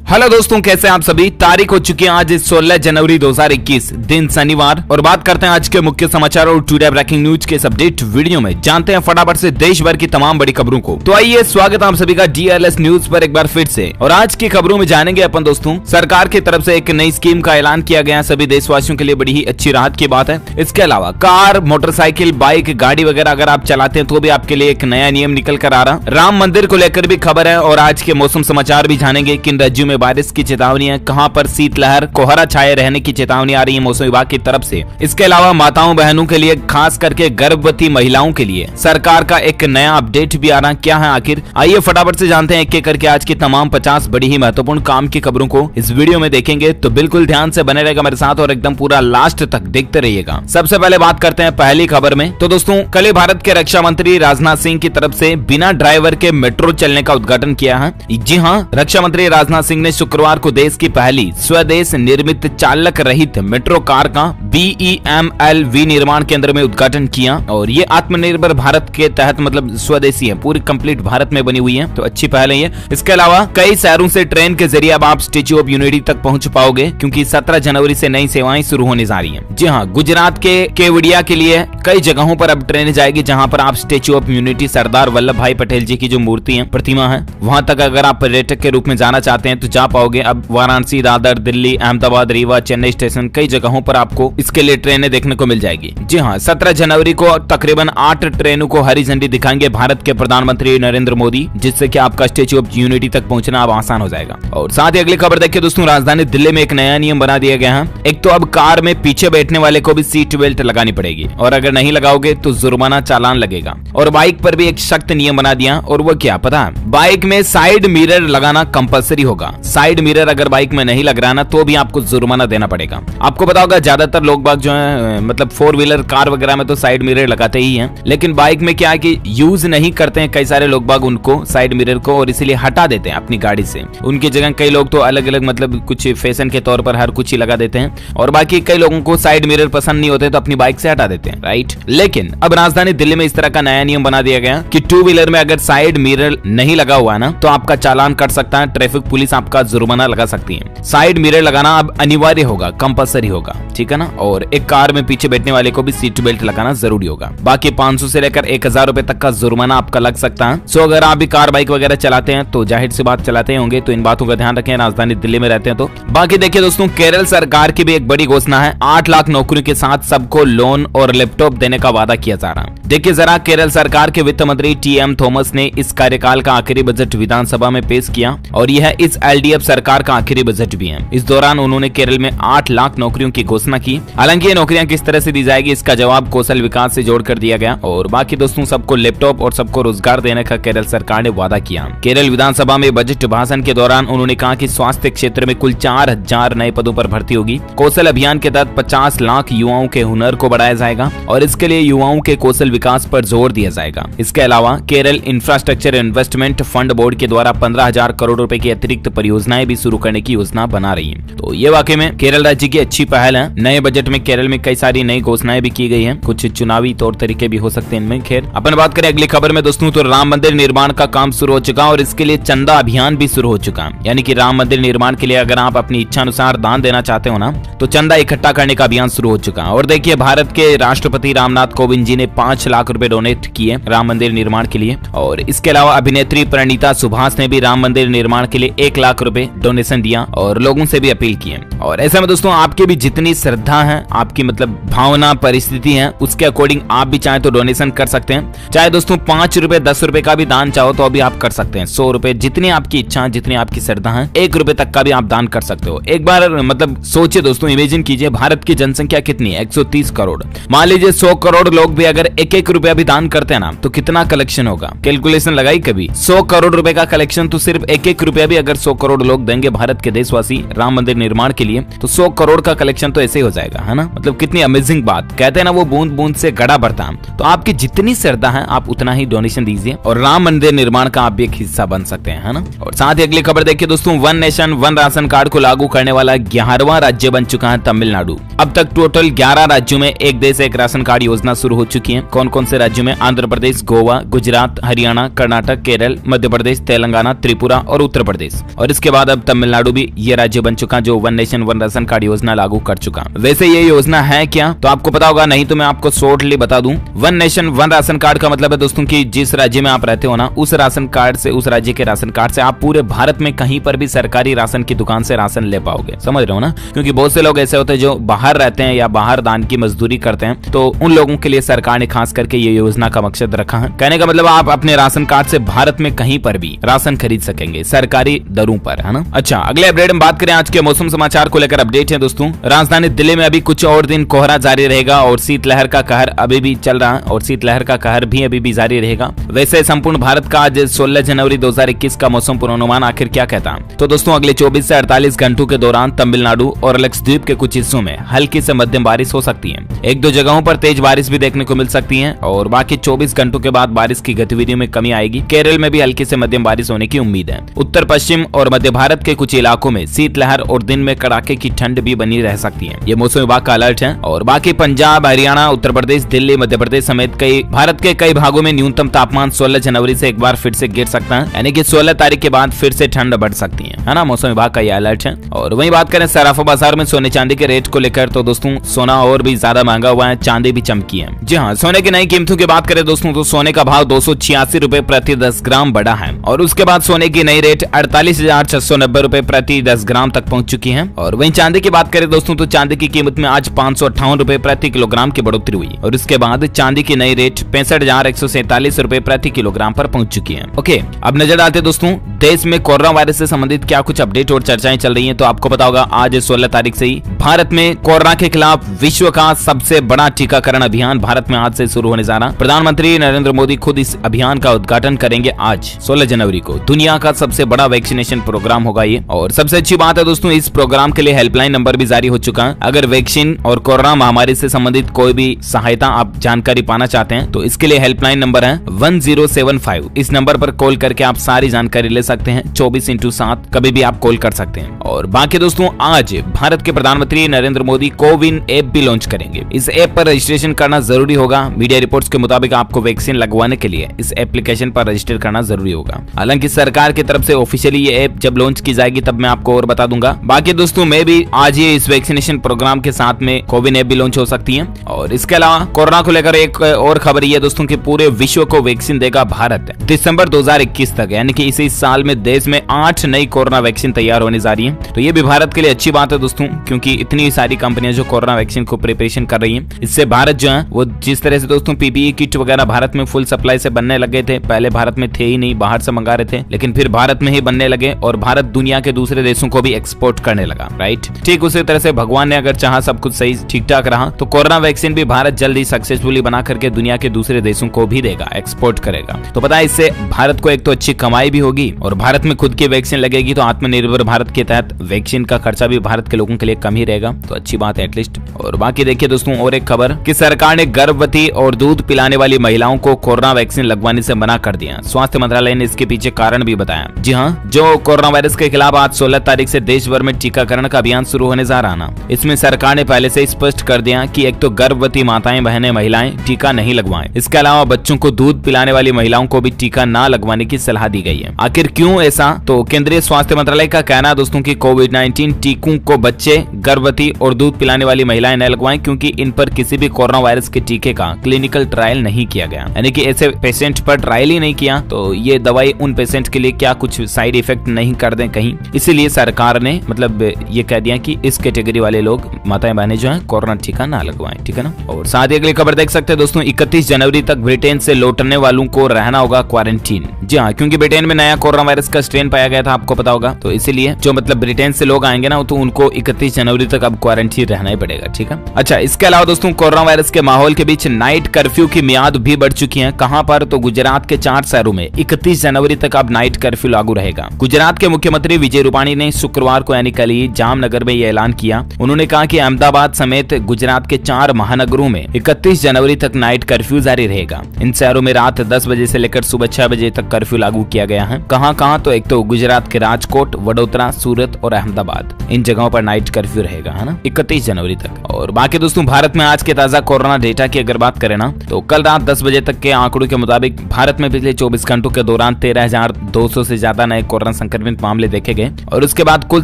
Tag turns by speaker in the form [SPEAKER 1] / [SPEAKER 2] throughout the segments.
[SPEAKER 1] Hello दोस्तों, कैसे हैं आप सभी। तारीख हो चुकी है आज 16 जनवरी 2021, दिन शनिवार। और बात करते हैं आज के मुख्य समाचार और टुडे ब्रेकिंग न्यूज के इस अपडेट वीडियो में। जानते हैं फटाफट से देश भर की तमाम बड़ी खबरों को। तो आइए, स्वागत है आप सभी का DLS न्यूज पर एक बार फिर से। और आज की खबरों में जानेंगे अपन दोस्तों, सरकार की तरफ से एक नई स्कीम का ऐलान किया गया, सभी देशवासियों के लिए बड़ी ही अच्छी राहत की बात है। इसके अलावा कार, मोटरसाइकिल, बाइक, गाड़ी वगैरह अगर आप चलाते हैं तो भी आपके लिए एक नया नियम निकल कर आ रहा। राम मंदिर को लेकर भी खबर है और आज के मौसम समाचार भी जानेंगे। किन राज्यों में बारिश की चेतावनी है, कहां पर शीतलहर, कोहरा छाए रहने की चेतावनी आ रही है मौसम विभाग की तरफ से। इसके अलावा माताओं बहनों के लिए, खास करके गर्भवती महिलाओं के लिए सरकार का एक नया अपडेट भी आ रहा। क्या है आखिर, आइए फटाफट से जानते हैं एक एक करके आज की तमाम 50 बड़ी ही महत्वपूर्ण काम की खबरों को इस वीडियो में देखेंगे। तो बिल्कुल ध्यान से बने रहेगा मेरे साथ और एकदम पूरा लास्ट तक देखते रहिएगा। सबसे पहले बात करते हैं पहली खबर में। तो दोस्तों, कल ही भारत के रक्षा मंत्री राजनाथ सिंह की तरफ से बिना ड्राइवर के मेट्रो चलने का उद्घाटन किया है। जी हां, रक्षा मंत्री राजनाथ सिंह ने शुक्रवार को देश की पहली स्वदेश निर्मित चालक रहित मेट्रो कार का BEMLV निर्माण केंद्र में उद्घाटन किया। और ये आत्मनिर्भर भारत के तहत मतलब स्वदेशी है, पूरी कंप्लीट भारत में बनी हुई है, तो अच्छी पहल है ये। इसके अलावा कई शहरों से ट्रेन के जरिए अब आप स्टैच्यू ऑफ यूनिटी तक पहुंच पाओगे, क्योंकि 17 जनवरी से नई सेवाएं शुरू होने जा रही हैं। जी हां, गुजरात के केवड़िया के लिए कई जगहों पर अब ट्रेन जाएगी, जहां पर आप statue of unity, Sardar Vallabh भाई पटेल जी की जो मूर्ति है, प्रतिमा है, वहां तक अगर आप पर्यटक के रूप में जाना चाहते हैं तो जा पाओगे। अब वाराणसी, दादर, दिल्ली, अहमदाबाद, रीवा, चेन्नई स्टेशन, कई जगहों पर आपको इसके लिए ट्रेनें देखने को मिल जाएगी। जी हां, 17 जनवरी को तकरीबन 8 ट्रेनों को हरी झंडी दिखाएंगे भारत के प्रधानमंत्री नरेंद्र मोदी, जिससे कि आपका स्टैच्यू ऑफ यूनिटी तक पहुंचना अब आसान हो जाएगा। और साथ ही अगली खबर देखिए दोस्तों, राजधानी दिल्ली में एक नया नियम बना दिया गया है। एक तो अब कार में पीछे बैठने वाले को भी सीट बेल्ट लगानी पड़ेगी, और अगर नहीं लगाओगे तो जुर्माना चालान लगेगा। और बाइक पर भी एक सख्त नियम बना दिया, और वो क्या पता है, बाइक में साइड मिरर लगाना कंपलसरी होगा। साइड मिरर अगर बाइक में नहीं लग रहा ना तो भी आपको जुर्माना देना पड़ेगा। आपको पता होगा ज्यादातर लोग बाग जो है मतलब 4 व्हीलर कार वगैरह में तो साइड मिरर लगाते ही हैं, लेकिन बाइक में क्या है कि यूज नहीं करते हैं कई सारे लोग बाग उनको साइड मिरर को, और इसीलिए हटा देते हैं अपनी गाड़ी से। उनकी जगह कई लोग तो अलग अलग मतलब कुछ फैशन के तौर पर हर कुछ ही लगा देते हैं, और बाकी कई लोगों को साइड मिरर पसंद नहीं होते तो अपनी बाइक से हटा देते हैं, राइट। लेकिन अब राजधानी दिल्ली में इस तरह का नया नियम बना दिया गया कि 2 व्हीलर में अगर साइड मिरर नहीं लगा हुआ है ना तो आपका चालान कट सकता है, ट्रैफिक पुलिस आपका जुर्माना लगा सकती है। साइड मिरर लगाना अब अनिवार्य होगा, कंपलसरी होगा, ठीक है ना। और एक कार में पीछे बैठने वाले को भी सीट बेल्ट लगाना जरूरी होगा। बाकी 500 से लेकर 1000 रुपए तक का जुर्माना आपका लग सकता है। सो अगर आप भी कार बाइक वगैरह चलाते हैं तो जाहिर सी बात चलाते होंगे, तो इन बातों का ध्यान रखें, राजधानी दिल्ली में रहते हैं तो। बाकी देखिए दोस्तों, केरल सरकार की भी एक बड़ी घोषणा है। 8 लाख नौकरियों के साथ सबको लोन और लैपटॉप देने का वादा किया जा रहा है। देखिए जरा, केरल सरकार के वित्त मंत्री TM थॉमस ने इस कार्यकाल का आखिरी बजट विधानसभा में पेश किया, और यह इस LDF सरकार का आखिरी बजट भी है। इस दौरान उन्होंने केरल में 8 लाख नौकरियों की घोषणा की। हालांकि ये नौकरियां किस तरह से दी जाएगी इसका जवाब कौशल विकास से जोड़कर दिया गया। और बाकी दोस्तों, सबको लैपटॉप और सबको रोजगार देने का केरल सरकार ने वादा किया। केरल विधानसभा में बजट भाषण के दौरान उन्होंने कहा कि स्वास्थ्य क्षेत्र में कुल 4000 नए पदों पर भर्ती होगी। कौशल अभियान के तहत 50 लाख युवाओं के हुनर को बढ़ाया जाएगा, और इसके लिए युवाओं के कौशल विकास पर जोर दिया जाएगा। इसके अलावा Kerala infrastructure investment fund board के द्वारा 15,000 करोड़ रुपए की अतिरिक्त परियोजनाएं भी शुरू करने की योजना बना रही है। तो ये वाकई में केरल राज्य की अच्छी पहल है। नए बजट में केरल में कई सारी नई घोषणाएं भी की गई हैं, कुछ चुनावी तौर तरीके भी हो सकते हैं इनमें। खैर, अपन बात करें अगली खबर में दोस्तों, तो राम मंदिर निर्माण का काम शुरू हो चुका और इसके लिए चंदा अभियान भी शुरू हो चुका है। यानी कि राम मंदिर निर्माण के लिए अगर आप अपनी इच्छा अनुसार दान देना चाहते हो ना, तो चंदा इकट्ठा करने का अभियान शुरू हो चुका है। और देखिए, भारत के राष्ट्रपति रामनाथ कोविंद जी ने 5 लाख रुपए डोनेट किए राम मंदिर निर्माण के लिए। और इसके अलावा अभिनेत्री प्रणीता सुभाष ने भी राम मंदिर निर्माण के लिए 1 लाख रुपए डोनेशन दिया और लोगों से भी अपील की है। और ऐसे में दोस्तों, आपकी भी जितनी श्रद्धा है, आपकी मतलब भावना, परिस्थिति है, उसके अकॉर्डिंग आप भी चाहे तो डोनेशन कर सकते हैं। चाहे दोस्तों 5 रुपए, 10 रुपए का भी दान चाहो तो अभी आप कर सकते हैं। 100 रुपए, जितनी आपकी इच्छा है, जितनी आपकी श्रद्धा है, 1 रुपए तक का भी आप दान कर सकते हो। एक बार मतलब सोचिए दोस्तों, इमेजिन कीजिए, भारत की जनसंख्या कितनी है? 130 करोड़। मान लीजिए 100 करोड़ लोग भी अगर 1-1 रुपया भी दान करते हैं ना, तो कितना कलेक्शन होगा? कैलकुलेशन लगाई कभी? 100 करोड़ रुपए का कलेक्शन, तो सिर्फ 1-1 रुपया भी अगर 100 करोड़ लोग देंगे भारत के देशवासी राम मंदिर निर्माण के लिए, तो 100 करोड़ का कलेक्शन तो ऐसे ही हो जाएगा, है ना। मतलब कितनी अमेजिंग बात। कहते हैं ना, वो बूंद बूंद से घड़ा भरता है। तो आपकी जितनी श्रद्धा है, आप उतना ही डोनेशन दीजिए, और राम मंदिर निर्माण का आप भी एक हिस्सा बन सकते हैं, है ना। और साथ ही अगली खबर देखिए दोस्तों, one nation one ration card को लागू करने वाला 11वां राज्य बन चुका है तमिलनाडु। अब तक टोटल 11 राज्यों में एक देश एक राशन कार्ड योजना शुरू हो चुकी है। कौन कौन से राज्यों में? आंध्र प्रदेश, गोवा, गुजरात, हरियाणा, कर्नाटक, केरल, मध्य प्रदेश, तेलंगाना, त्रिपुरा और उत्तर प्रदेश। और जिसके बाद अब तमिलनाडु भी ये राज्य बन चुका जो one nation one ration card योजना लागू कर चुका। वैसे ये योजना है क्या तो आपको पता होगा, नहीं तो मैं आपको शॉर्टली बता दूं। One nation one ration card का मतलब है दोस्तों कि जिस राज्य में आप रहते हो ना, उस राशन कार्ड से, उस राज्य के राशन कार्ड से आप पूरे भारत में कहीं पर भी सरकारी राशन की दुकान से राशन ले पाओगे। समझ रहे हो ना, क्योंकि बहुत से लोग ऐसे होते हैं जो बाहर रहते हैं या बाहर दान की मजदूरी करते हैं, तो उन लोगों के लिए सरकार ने खास करके ये योजना का मकसद रखा है। कहने का मतलब आप अपने राशन कार्ड से भारत में कहीं पर भी राशन खरीद सकेंगे सरकारी दरों पर, है ना। अच्छा, अगले अपडेट में बात करें आज के मौसम समाचार को लेकर अपडेट है दोस्तों। राजधानी दिल्ली में अभी कुछ और दिन कोहरा जारी रहेगा और शीतलहर का कहर अभी भी चल रहा है और शीतलहर का कहर भी अभी भी जारी रहेगा। वैसे संपूर्ण भारत का आज 16 जनवरी 2021 का मौसम पूर्वानुमान आखिर क्या कहता है तो दोस्तों, अगले 24 से 48 घंटों के दौरान तमिलनाडु और लक्षद्वीप के कुछ हिस्सों में हल्की से मध्यम बारिश हो सकती है। एक दो जगहों पर तेज बारिश भी देखने को मिल सकती है और बाकी 24 घंटों के बाद बारिश की गतिविधियों में कमी आएगी। केरल में भी हल्की से मध्यम बारिश होने की उम्मीद है। उत्तर पश्चिम और मध्य भारत के कुछ इलाकों में शीतलहर और दिन में कड़ाके की ठंड भी बनी रह सकती है। ये मौसम विभाग का अलर्ट है। और बाकी पंजाब, हरियाणा, उत्तर प्रदेश, दिल्ली, मध्य प्रदेश समेत कई भारत के कई भागों में न्यूनतम तापमान 16 जनवरी से एक बार फिर से गिर सकता है, यानी कि 16 तारीख के बाद फिर से ठंड बढ़ सकती है ना। मौसम विभाग का यह अलर्ट है। और वही बात करें सराफा बाजार में सोने चांदी के रेट को लेकर तो दोस्तों सोना और भी ज्यादा महंगा हुआ है, चांदी भी चमकी है। जी हाँ, सोने की नई कीमतों की बात करें दोस्तों तो सोने का भाव 286 रुपए प्रति 10 ग्राम बढ़ा है और उसके बाद सोने की नई रेट 48,690 रुपए प्रति 10 ग्राम तक पहुंच चुकी है। और वहीं चांदी की बात करें दोस्तों तो चांदी की कीमत में आज 558 रुपए प्रति किलोग्राम की बढ़ोतरी हुई और उसके बाद चांदी की नई रेट 65,147 रुपए प्रति किलोग्राम पर पहुंच चुकी है। ओके, अब नजर डालते दोस्तों देश में कोरोना वायरस से संबंधित क्या कुछ अपडेट और चर्चाएं चल रही हैं। तो आपको पता होगा आज 16 तारीख से ही भारत में कोरोना के खिलाफ विश्व का सबसे बड़ा टीकाकरण अभियान भारत में आज से शुरू होने जा रहा। प्रधानमंत्री नरेंद्र मोदी खुद इस अभियान का उद्घाटन करेंगे आज 16 जनवरी को। दुनिया का सबसे बड़ा वैक्सीनेशन प्रोग्राम होगा ये। और सबसे अच्छी बात है दोस्तों, इस प्रोग्राम के लिए हेल्पलाइन नंबर भी जारी हो चुका है। अगर वैक्सीन और कोरोना महामारी से संबंधित कोई भी सहायता आप जानकारी पाना चाहते हैं तो इसके लिए हेल्पलाइन नंबर है 1075। इस नंबर पर कॉल करके आप सारी जानकारी ले सकते हैं। 24/7 कभी भी आप कॉल कर सकते हैं। और बाकी दोस्तों आज भारत के प्रधानमंत्री नरेंद्र मोदी कोविन ऐप भी लॉन्च करेंगे। इस ऐप पर रजिस्ट्रेशन करना जरूरी होगा। मीडिया रिपोर्ट्स के मुताबिक आपको वैक्सीन लगवाने के लिए इस एप्लीकेशन पर रजिस्टर करना जरूरी होगा। हालांकि सरकार की तरफ से ऑफिशियली ये ऐप जब लॉन्च की जाएगी तब मैं आपको और बता दूंगा। बाकी दोस्तों मैं भी आज ही इस वैक्सीनेशन प्रोग्राम के साथ में कोविन ऐप भी लॉन्च हो सकती है। और इसके अलावा कोरोना को लेकर एक और खबर ये दोस्तों की पूरे विश्व को वैक्सीन देगा भारत दिसंबर 2021 तक, यानी कि इसी साल में देश में 8 नई कोरोना वैक्सीन तैयार होने जा रही है। तो ये भी भारत के लिए अच्छी बात है दोस्तों, क्योंकि इतनी सारी कंपनियां जो कोरोना वैक्सीन को प्रिपरेशन कर रही हैं, इससे भारत जो है वो जिस तरह से दोस्तों पीपीई किट वगैरह भारत में फुल सप्लाई से बनने लगे थे, पहले भारत में थे ही नहीं, बाहर से मंगा रहे थे, लेकिन फिर भारत में ही बनने लगे और भारत दुनिया के दूसरे देशों को भी एक्सपोर्ट करने लगा। राइट, ठीक उसी तरह से भगवान ने अगर चाहा सब कुछ सही ठीक ठाक रहा तो कोरोना वैक्सीन भी भारत जल्दी सक्सेसफुली बना करके दुनिया के दूसरे देशों को भी देगा, एक्सपोर्ट करेगा। तो पता है इससे भारत को एक तो अच्छी कमाई भी होगी और भारत में खुद की वैक्सीन लगेगी तो आत्मनिर्भर भारत के तहत वैक्सीन का खर्चा भी भारत के लोगों के लिए कम ही रहेगा। तो अच्छी बात है एटलीस्ट। और बाकी देखिए दोस्तों और एक खबर कि सरकार ने गर्भवती और दूध पिलाने वाली महिलाओं को कोरोना वैक्सीन लगवाने से मना कर दिया। स्वास्थ्य मंत्रालय ने इसके पीछे कारण भी बताया। जी हाँ, जो कोरोना वायरस के खिलाफ आज 16 तारीख से देश भर में टीकाकरण का अभियान शुरू होने जा रहा ना, इसमें सरकार ने पहले से स्पष्ट कर दिया कि एक तो गर्भवती माताएं, बहनें, महिलाएं टीका नहीं लगवाएं। इसके अलावा बच्चों को दूध पिलाने वाली महिलाओं को भी टीका ना लगवाने की सलाह दी गई है। आखिर क्यों ऐसा? तो केंद्रीय स्वास्थ्य मंत्रालय का कहना है दोस्तों की कोविड-19 टीकों को बच्चे, गर्भवती और दूध पिलाने वाली महिलाएं न लगवाएं क्योंकि इन पर किसी भी कोरोना वायरस के टीके का क्लिनिकल ट्रायल नहीं किया गया, यानी कि ऐसे पेशेंट पर ट्रायल ही नहीं किया तो ये दवाई उन पेशेंट के लिए क्या कुछ साइड इफेक्ट नहीं कर दें कहीं, इसीलिए सरकार ने मतलब ये कह दिया कि इस कैटेगरी वाले लोग, माताएं बहनें जो है कोरोना टीका ना लगवाएं, ठीक है ना। और साथ ही अगली खबर देख सकते हैं दोस्तों, 31 जनवरी तक ब्रिटेन से लौटने वालों को रहना होगा क्वारंटीन। जी हाँ, क्योंकि ब्रिटेन में नया कोरोना वायरस का स्ट्रेन पाया गया था, आपको पता होगा, तो इसीलिए जो मतलब ब्रिटेन से लोग आएंगे ना तो उनको 31 जनवरी तक अब क्वारंटीन रहना ही पड़ेगा, ठीक है। अच्छा, इसके अलावा दोस्तों कोरोना वायरस के माहौल के बीच नाइट कर्फ्यू की मियाद भी बढ़ चुकी है। कहां पर? तो गुजरात के 4 शहरों में 31 जनवरी तक अब नाइट कर्फ्यू लागू रहेगा। गुजरात के मुख्यमंत्री विजय रूपाणी ने शुक्रवार को यानी कल ही जामनगर में यह ऐलान किया। उन्होंने कहा कि अहमदाबाद समेत गुजरात के 4 महानगरों में 31 जनवरी तक नाइट कर्फ्यू जारी रहेगा। इन शहरों में रात 10 बजे से लेकर सुबह 6 बजे तक कर्फ्यू लागू किया गया है। कहां? तो एक तो गुजरात के राजकोट, वडोदरा, सूरत और अहमदाबाद, इन जगहों पर नाइट कर्फ्यू रहेगा, है ना, 31 जनवरी तक। और बाकी दोस्तों भारत में आज के ताजा कोरोना डेटा की अगर बात करें ना तो कल रात 10 बजे तक के आंकड़ों के मुताबिक भारत में पिछले 24 घंटों के दौरान 13,200 से ज्यादा नए कोरोना संक्रमित संक्रमित मामले देखे गए और उसके बाद कुल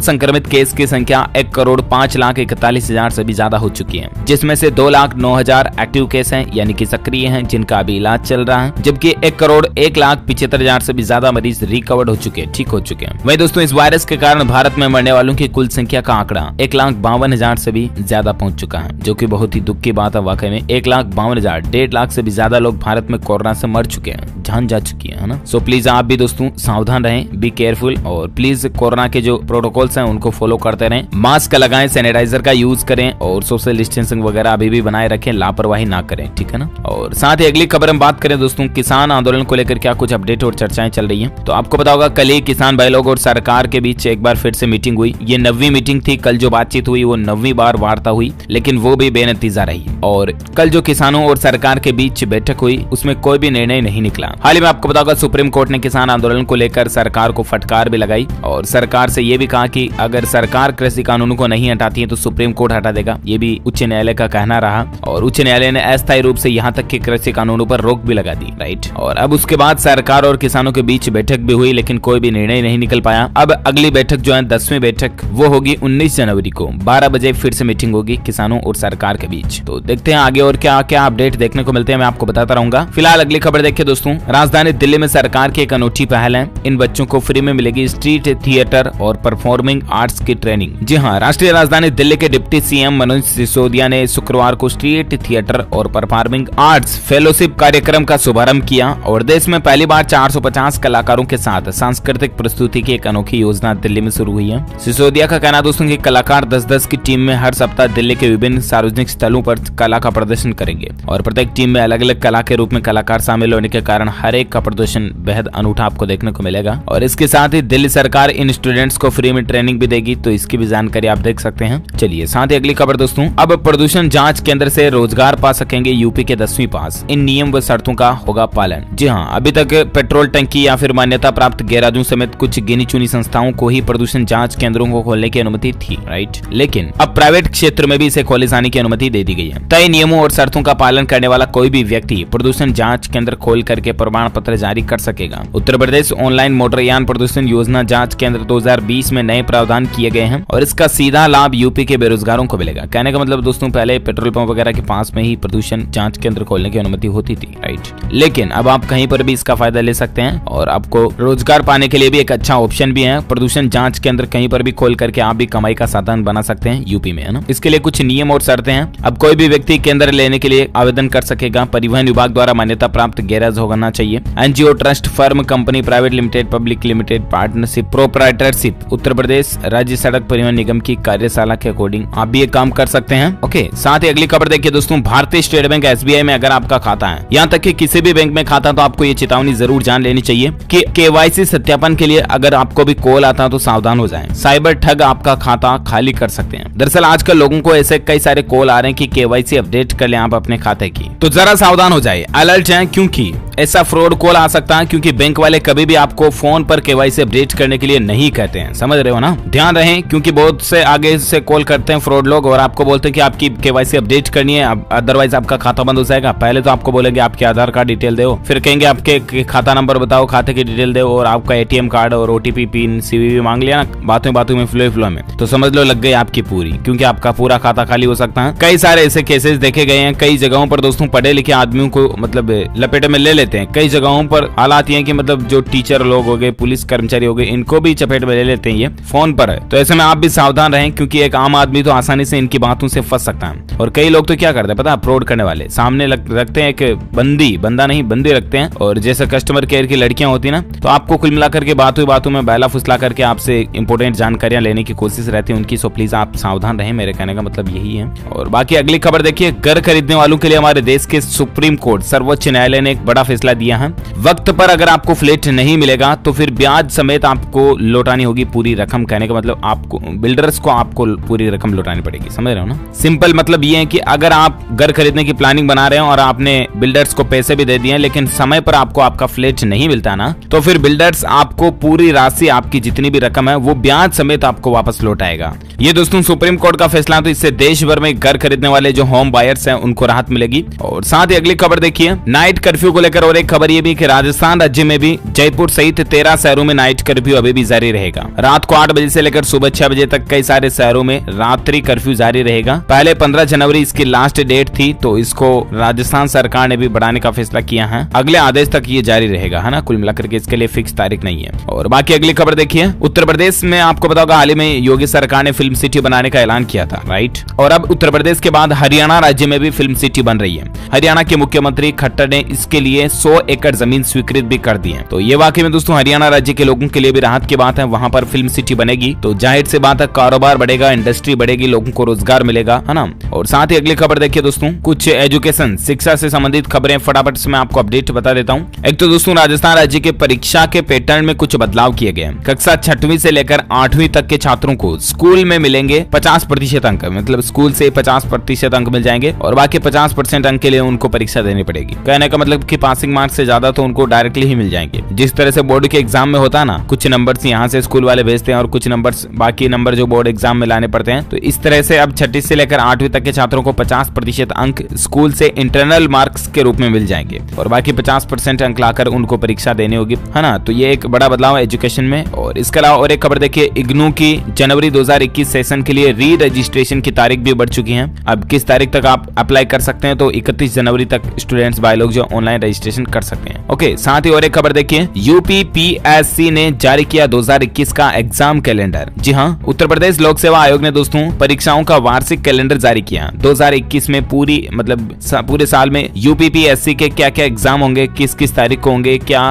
[SPEAKER 1] संक्रमित केस की संख्या 1,05,41,000 से भी ज्यादा हो चुकी है, जिसमें से 2,09,000 एक्टिव केस हैं यानी कि सक्रिय हैं जिनका अभी इलाज चल रहा है, जबकि 1,01,75,000 से भी ज्यादा मरीज रिकवर्ड हो चुके हैं, ठीक हो चुके हैं। वहीं दोस्तों इस वायरस के कारण भारत में मरने वालों की कुल संख्या का आंकड़ा 1,52,000 से भी ज्यादा पहुंच चुका है, जो कि बहुत ही दुख की बात है। वाकई में 1,52,000, 1.5 लाख से भी ज्यादा लोग भारत में कोरोना से मर चुके हैं, जान जा चुकी है ना। सो प्लीज आप भी दोस्तों सावधान रहें, बी केयरफुल और प्लीज कोरोना के जो प्रोटोकॉल्स हैं उनको फॉलो करते रहें, मास्क लगाएं, सैनिटाइजर का यूज करें और सोशल डिस्टेंसिंग वगैरह अभी भी बनाए रखें, लापरवाही ना करें, ठीक है ना। और साथ ही अगली खबर हम बात करें दोस्तों किसान आंदोलन को लेकर क्या कुछ अपडेट और चर्चाएं चल रही हैं। तो आपको पता होगा कल ही किसान भाई लोग और सरकार के बीच एक बार फिर से मीटिंग हुई। ये 9वीं मीटिंग थी, कल जो बातचीत हुई वो 9वीं बार वार्ता हुई, लेकिन वो भी बेनतीजा रही। और कल जो किसानों और सरकार के बीच बैठक हुई उसमें कोई भी निर्णय नहीं निकला। हाल ही में आपको पता होगा सुप्रीम कोर्ट ने किसान आंदोलन को लेकर सरकार को फटकार भी लगाई और सरकार से ये भी कहा कि अगर सरकार कृषि कानूनों को नहीं हटाती है तो सुप्रीम कोर्ट हटा देगा। ये भी उच्च न्यायालय का कहना रहा और उच्च न्यायालय ने अस्थायी रूप से यहाँ तक कि कृषि कानूनों पर रोक भी लगा दी, राइट। और अब उसके बाद सरकार और किसानों के बीच बैठक भी हुई, लेकिन कोई भी निर्णय नहीं निकल पाया। अब अगली बैठक जो है 10वीं बैठक वो होगी 19 जनवरी को 12 बजे फिर से मीटिंग होगी किसानों और सरकार के बीच। तो देखते हैं आगे और क्या क्या अपडेट देखने को मिलते हैं, मैं आपको बताता रहूंगा। फिलहाल अगली खबर देखिए दोस्तों, राजधानी दिल्ली में सरकार की एक अनूठी पहल है। इन बच्चों को फ्री में मिलेगी स्ट्रीट थिएटर और परफॉर्मिंग आर्ट्स की ट्रेनिंग। जी हाँ, राष्ट्रीय राजधानी दिल्ली के डिप्टी सीएम मनोज सिसोदिया ने शुक्रवार को स्ट्रीट थिएटर और परफॉर्मिंग आर्ट्स फेलोशिप कार्यक्रम का शुभारंभ किया और देश में पहली बार 450 कलाकारों के साथ सांस्कृतिक प्रस्तुति की एक अनोखी योजना दिल्ली में शुरू हुई है। सिसोदिया का कहना दोस्तों कि कलाकार 10-10 की टीम में हर सप्ताह दिल्ली के विभिन्न सार्वजनिक स्थलों पर कला का प्रदर्शन करेंगे और प्रत्येक टीम में अलग अलग कला के रूप में कलाकार शामिल होने के कारण हर एक का प्रदर्शन बेहद अनूठा आपको देखने को मिलेगा। और इसके साथ ही दिल्ली सरकार इन स्टूडेंट्स को फ्री में ट्रेनिंग भी देगी, तो इसकी भी जानकारी आप देख सकते हैं। चलिए साथ ही अगली खबर दोस्तों, अब प्रदूषण जांच केंद्र से रोजगार पा सकेंगे यूपी के 10वीं पास, इन नियम व शर्तों का होगा पालन। जी हाँ, अभी तक पेट्रोल टंकी या फिर मान्यता प्राप्त गैराजों समेत कुछ गिनी चुनी संस्थाओं को ही प्रदूषण जांच केंद्रों को खोलने की अनुमति थी, राइट। लेकिन अब प्राइवेट क्षेत्र में भी इसे खोले जाने की अनुमति दे दी गई है। तय नियमों और शर्तों का पालन करने वाला कोई भी व्यक्ति प्रदूषण जांच केंद्र खोल करके प्रमाण पत्र जारी कर सकेगा। उत्तर प्रदेश ऑनलाइन मोटरयान प्रदूषण योजना जांच केंद्र 2020 में नए प्रावधान किए गए हैं और इसका सीधा लाभ यूपी के बेरोजगारों को मिलेगा। कहने का मतलब दोस्तों, पहले पेट्रोल पंप वगैरह के पास में ही प्रदूषण जांच केंद्र खोलने की अनुमति होती थी, राइट। लेकिन अब आप कहीं पर भी इसका फायदा ले सकते हैं और आपको रोजगार पाने के लिए भी एक अच्छा ऑप्शन भी है। प्रदूषण जांच केंद्र कहीं पर भी खोल करके आप भी कमाई का साधन बना सकते हैं यूपी में, है ना। इसके लिए कुछ नियम और शर्तें हैं। अब कोई भी व्यक्ति केंद्र लेने के लिए आवेदन कर सकेगा। परिवहन विभाग द्वारा मान्यता प्राप्त गैराज होना चाहिए। NGO, trust, firm, company, private limited, public limited, partnership, proprietorship, Uttar Pradesh राज्य सड़क परिवहन निगम की कार्यशाला के अकॉर्डिंग आप भी ये काम कर सकते हैं। ओके, साथ ही अगली खबर देखिए दोस्तों, भारतीय स्टेट बैंक एसबीआई में अगर आपका खाता है, यहाँ तक कि किसी भी बैंक में खाता, तो आपको ये चेतावनी जरूर जान लेनी चाहिए कि केवाईसी सत्यापन के लिए अगर आपको भी कॉल आता है तो सावधान हो जाएं। साइबर ठग आपका खाता खाली कर सकते हैं। दरअसल आजकल लोगों को ऐसे कई सारे कॉल आ रहे हैं कि केवाईसी अपडेट कर लें आप अपने खाते की, तो जरा सावधान हो जाए, अलर्ट जाएं, क्योंकि ऐसा फ्रॉड कॉल आ सकता है। क्योंकि बैंक वाले कभी भी आपको फोन पर केवाईसी अपडेट करने के लिए नहीं कहते हैं, समझ रहे हो ना। ध्यान रहें, क्योंकि बहुत से आगे से कॉल करते हैं फ्रॉड लोग और आपको बोलते हैं कि आपकी केवाईसी अपडेट करनी है, अदरवाइज आपका खाता बंद हो जाएगा। पहले तो आपको बोलेंगे आपके आधार कार्ड डिटेल दो, फिर कहेंगे आपके खाता नंबर बताओ, खाते की डिटेल दो और आपका एटीएम कार्ड और ओटीपी पिन सीवीवी मांग लिया ना, बातों में फ्लो में, तो समझ लो लग गई आपकी पूरी, क्योंकि आपका पूरा खाता खाली हो सकता है। कई सारे ऐसे केसेस देखे गए हैं। कई जगहों पर दोस्तों पढ़े लिखे आदमियों को मतलब लपेटे में ले लेते हैं। कई जगहों पर हालात ये हैं कि मतलब जो टीचर लोग हो गए, पुलिस कर्मचारी हो गए, इनको भी चपेट में ले लेते हैं, ये फोन पर है। तो ऐसे में आप भी सावधान रहें, क्योंकि एक आम आदमी तो आसानी से इनकी बातों से फंस सकता है। और कई लोग तो क्या करते हैं पता है, फ्रॉड करने वाले सामने रखते हैं एक बंदी रखते हैं, और जैसे कस्टमर केयर की लड़कियां होती है ना, तो आपको कुल मिलाकर के बातों में बहला फुसला करके आपसे इंपोर्टेंट जानकारियां लेने की कोशिश रहती है उनकी। सो प्लीज आप सावधान रहें, मेरे कहने का मतलब यही है। और बाकी अगली खबर देखिए, घर खरीदने वालों के लिए हमारे देश के सुप्रीम कोर्ट सर्वोच्च न्यायालय ने एक बड़ा फैसला दिया है। वक्त पर अगर आपको फ्लैट नहीं मिलेगा तो फिर ब्याज समेत आपको लौटानी होगी पूरी रकम। कहने का मतलब आपको बिल्डर्स को आपको पूरी रकम लौटानी पड़ेगी, समझ रहे हो ना। सिंपल मतलब ये है कि अगर आप घर खरीदने की प्लानिंग बना रहे हो और आपने बिल्डर्स को पैसे भी दे दिए, लेकिन समय पर आपको आपका फ्लैट नहीं मिलता ना, तो फिर बिल्डर्स आपको पूरी राशि, आपकी जितनी भी रकम है वो ब्याज समेत आपको वापस लौटाएगा। ये दोस्तों सुप्रीम कोर्ट का फैसला, तो इससे देश भर में घर खरीदने वाले जो होम बायर्स हैं उनको राहत मिलेगी। और साथ ही अगली खबर देखिए, नाइट कर्फ्यू को लेकर इधर और एक खबर ये भी कि राजस्थान राज्य में भी जयपुर सहित 13 शहरों में नाइट कर्फ्यू अभी भी जारी रहेगा। रात को 8 बजे से लेकर सुबह 6 बजे तक कई सारे शहरों में रात्रि कर्फ्यू जारी रहेगा। पहले 15 जनवरी इसकी लास्ट डेट थी, तो इसको राजस्थान सरकार ने भी बढ़ाने का फैसला किया है। अगले आदेश तक ये जारी रहेगा, है ना। कुल मिलाकर के इसके लिए फिक्स तारीख नहीं है। और बाकी अगली खबर देखिए, उत्तर प्रदेश में आपको पता होगा हाल ही में योगी सरकार ने फिल्म सिटी बनाने का ऐलान किया था, राइट। और अब उत्तर प्रदेश के बाद हरियाणा राज्य में भी फिल्म सिटी बन रही है। हरियाणा के मुख्यमंत्री खट्टर ने इसके लिए 100 एकड़ जमीन स्वीकृत भी कर दी है। तो ये वाकई में दोस्तों हरियाणा राज्य के लोगों के लिए भी राहत की बात है। वहां पर फिल्म सिटी बनेगी तो जाहिर सी बात है कारोबार बढ़ेगा, इंडस्ट्री बढ़ेगी, लोगों को रोजगार मिलेगा, है ना। और साथ ही अगली खबर देखिए दोस्तों, कुछ एजुकेशन शिक्षा से संबंधित खबरें फटाफट से मैं आपको अपडेट बता देता हूँ। एक तो दोस्तों राजस्थान राज्य के परीक्षा के पैटर्न में कुछ बदलाव किए गए हैं। कक्षा 6वीं से लेकर 8वीं तक के छात्रों को स्कूल में मिलेंगे 50% अंक, मतलब स्कूल से 50% अंक मिल जाएंगे और बाकी 50% अंक के लिए उनको परीक्षा देनी पड़ेगी। कहने का मतलब कि पासिंग मार्क्स से ज्यादा तो उनको डायरेक्टली ही मिल जाएंगे। जिस तरह से बोर्ड के एग्जाम में होता है ना, कुछ नंबर्स यहाँ से स्कूल वाले भेजते हैं और कुछ नंबर्स बाकी नंबर जो बोर्ड एग्जाम में लाने पड़ते हैं, तो इस तरह से अब 6वीं से लेकर 8वीं तक के छात्रों को 50% अंक स्कूल से इंटरनल मार्क्स के रूप में मिल जाएंगे और बाकी 50% अंक लाकर उनको परीक्षा देनी होगी, है ना। तो ये एक बड़ा बदलाव है एजुकेशन में। और इसके अलावा और एक खबर देखिए, इग्नू की जनवरी 2021 सेशन के लिए री रजिस्ट्रेशन की तारीख भी बढ़ चुकी है। अब किस तारीख तक आप अप्लाई कर सकते हैं, तो 31 जनवरी तक स्टूडेंट्स भाई लोग जो ऑनलाइन रजिस्ट्रेशन कर सकते हैं। ओके, साथ ही और एक खबर देखिए, यूपीपीएससी ने जारी किया 2021 का एग्जाम कैलेंडर। जी हाँ, उत्तर प्रदेश लोक सेवा आयोग ने दोस्तों परीक्षाओं का वार्षिक कैलेंडर जारी किया। 2021 में पूरे साल में यूपीपीएससी के क्या क्या एग्जाम होंगे, किस किस तारीख को होंगे, क्या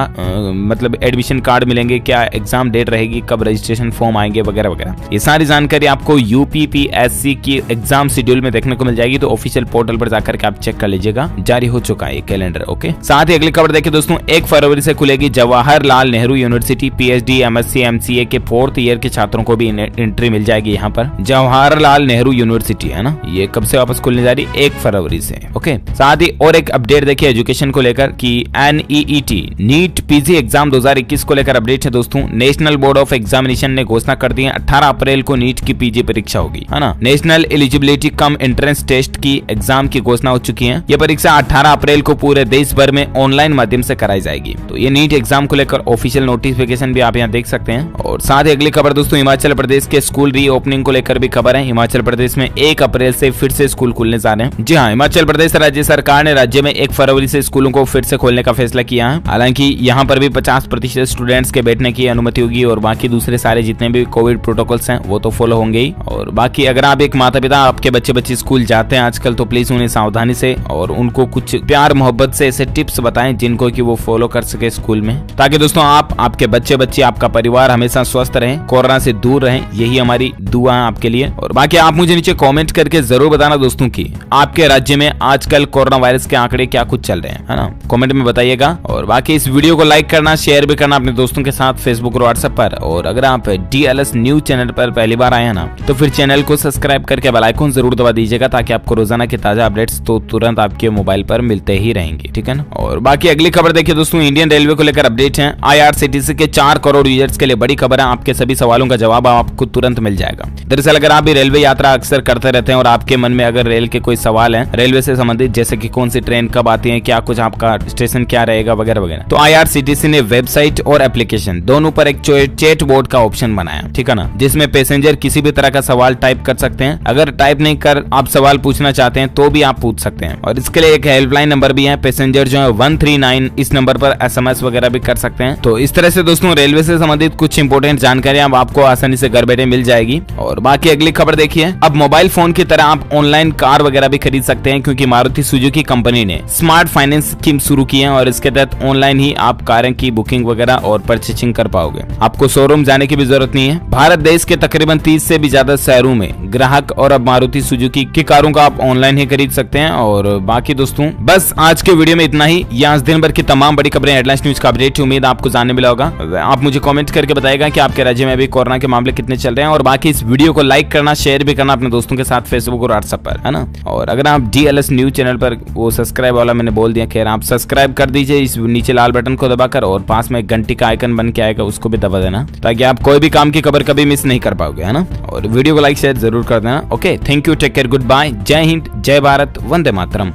[SPEAKER 1] मतलब एडमिशन कार्ड मिलेंगे, क्या एग्जाम डेट रहेगी, कब रजिस्ट्रेशन फॉर्म आएंगे वगैरह वगैरह। ये सारी जानकारी आपको यूपीपीएससी की एग्जाम शेड्यूल में देखने को मिल जाएगी। तो ऑफिशियल पोर्टल पर जाकर के आप चेक कर लीजिएगा, जारी हो चुका है ये कैलेंडर। ओके, साथ ही अगली खबर देखिए दोस्तों, 1 फरवरी से खुलेगी Jawaharlal Nehru university. PhD, MSc, MCA के 4th ईयर के छात्रों को भी एंट्री मिल जाएगी यहाँ पर। जवाहरलाल नेहरू यूनिवर्सिटी, है ना, ये कब से वापस खुलने जा रही है? 1 फरवरी से। ओके, साथ ही और एक अपडेट देखिए एजुकेशन को लेकर कि एनईईटी नीट पीजी एग्जाम 2021 को लेकर अपडेट है दोस्तों। नेशनल बोर्ड ऑफ एग्जामिनेशन ने घोषणा कर दी है 18 अप्रैल को नीट की पीजी परीक्षा होगी, है ना। National eligibility cum entrance test की एग्जाम की घोषणा हो चुकी है। यह परीक्षा 18 अप्रैल को पूरे देश भर में ऑनलाइन माध्यम से कराई जाएगी। तो ये नीट एग्जाम को लेकर ऑफिशियल नोटिफिकेशन भी आप यहाँ देख सकते हैं। और साथ ही अगली खबर दोस्तों, हिमाचल प्रदेश के स्कूल रीओपनिंग को लेकर भी खबर है। हिमाचल प्रदेश में 1 अप्रैल से फिर से स्कूल खुलने जा रहे हैं। जी हाँ, हिमाचल प्रदेश राज्य सरकार ने राज्य में 1 फरवरी से स्कूलों को फिर से खोलने का फैसला किया है। हालांकि यहाँ पर भी 50% स्टूडेंट्स के बैठने की अनुमति होगी और बाकी दूसरे सारे जितने भी कोविड प्रोटोकॉल्स हैं वो तो फॉलो होंगे ही। और बाकी अगर आप एक माता पिता आपके बच्चे स्कूल जाते हैं आजकल, तो प्लीज उन्हें सावधानी से और उनको कुछ प्यार मोहब्बत से ऐसे टिप्स बताएं जिनको कि वो फॉलो कर सके स्कूल में, ताकि दोस्तों आप, आपके बच्चे आपका परिवार हमेशा स्वस्थ रहें, कोरोना से दूर रहें। यही हमारी दुआ है आपके लिए। और बाकी आप मुझे नीचे कमेंट करके जरूर बताना दोस्तों कि आपके राज्य में आजकल कोरोना वायरस के आंकड़े क्या कुछ चल रहे हैं, है ना, कमेंट में बताइएगा। और बाकी इस वीडियो को लाइक करना, शेयर भी करना अपने दोस्तों के साथ फेसबुक और व्हाट्सएप पर। और अगर आप DLS न्यूज चैनल पर पहली बार आए हैं ना, तो फिर चैनल को सब्सक्राइब करके बेल आइकन जरूर दबा दीजिएगा, ताकि आपको रोजाना के ताजा अपडेट्स तो तुरंत आपके मोबाइल पर मिलते ही रहेंगे, ठीक है ना। और बाकी अगली खबर देखिए दोस्तों, इंडियन रेलवे को लेकर अपडेट है। IRCTC के 4 करोड़ यूजर्स के लिए बड़ी खबर है। आपके सभी सवालों का जवाब आपको तुरंत मिल जाएगा। दरअसल अगर आप भी रेलवे यात्रा अक्सर करते रहते हैं और आपके मन में अगर रेल के कोई सवाल है रेलवे से संबंधित, जैसे कि कौन सी ट्रेन कब आती है, क्या कुछ आपका स्टेशन क्या रहेगा वगैरह वगैरह, तो IRCTC ने वेबसाइट और एप्लीकेशन दोनों पर एक चैट बोर्ड का ऑप्शन बनाया, ठीक है ना, जिसमें पैसेंजर किसी भी तरह का सवाल टाइप कर सकते हैं। अगर टाइप नहीं कर आप सवाल पूछना चाहते हैं तो भी आप पूछ सकते हैं। और इसके लिए एक हेल्पलाइन नंबर भी है, पैसेंजर जो है 139, इस नंबर पर SMS वगैरह भी कर सकते हैं। तो इस तरह से दोस्तों रेलवे से संबंधित कुछ इंपोर्टेंट जानकारियां आपको आसानी से घर बैठे मिल जाएगी। और बाकी अगली खबर देखिए, अब मोबाइल फोन की तरह आप ऑनलाइन कार वगैरह भी खरीद सकते हैं, क्योंकि मारुति सुजुकी कंपनी ने स्मार्ट फाइनेंस स्कीम शुरू की है और इसके तहत ऑनलाइन ही आप कारें की बुकिंग वगैरह और परचेसिंग कर पाओगे। आपको शोरूम जाने की भी जरूरत नहीं है। भारत देश के तकरीबन 30 से भी ज्यादा शहरों में ग्राहक और अब मारुति सुजुकी की कारों का आप ऑनलाइन ही खरीद सकते हैं। और बाकी दोस्तों बस आज के वीडियो में इतना ही। आज दिन भर की तमाम बड़ी खबरें, हेडलाइंस, न्यूज का अपडेट, उम्मीद आपको जानने मिला होगा। आप मुझे कमेंट करके बताएगा कि आपके राज्य में भी कोरोना के मामले कितने चल रहे हैं। और बाकी इस वीडियो को लाइक करना, शेयर भी करना अपने दोस्तों के साथ फेसबुक और व्हाट्सएप पर, है ना। और अगर आप DLS न्यूज चैनल पर, वो सब्सक्राइब वाला मैंने बोल दिया, खैर आप सब्सक्राइब कर दीजिए इस नीचे लाल बटन को दबाकर, और पास में घंटी का आइकन बन के आएगा उसको भी दबा देना, ताकि आप कोई भी काम की खबर कभी मिस नहीं कर पाओगे, है ना। और वीडियो को लाइक शेयर जरूर कर देना। Okay, thank you, take care, good bye, जय हिंद, जय भारत, वंदे मातरम।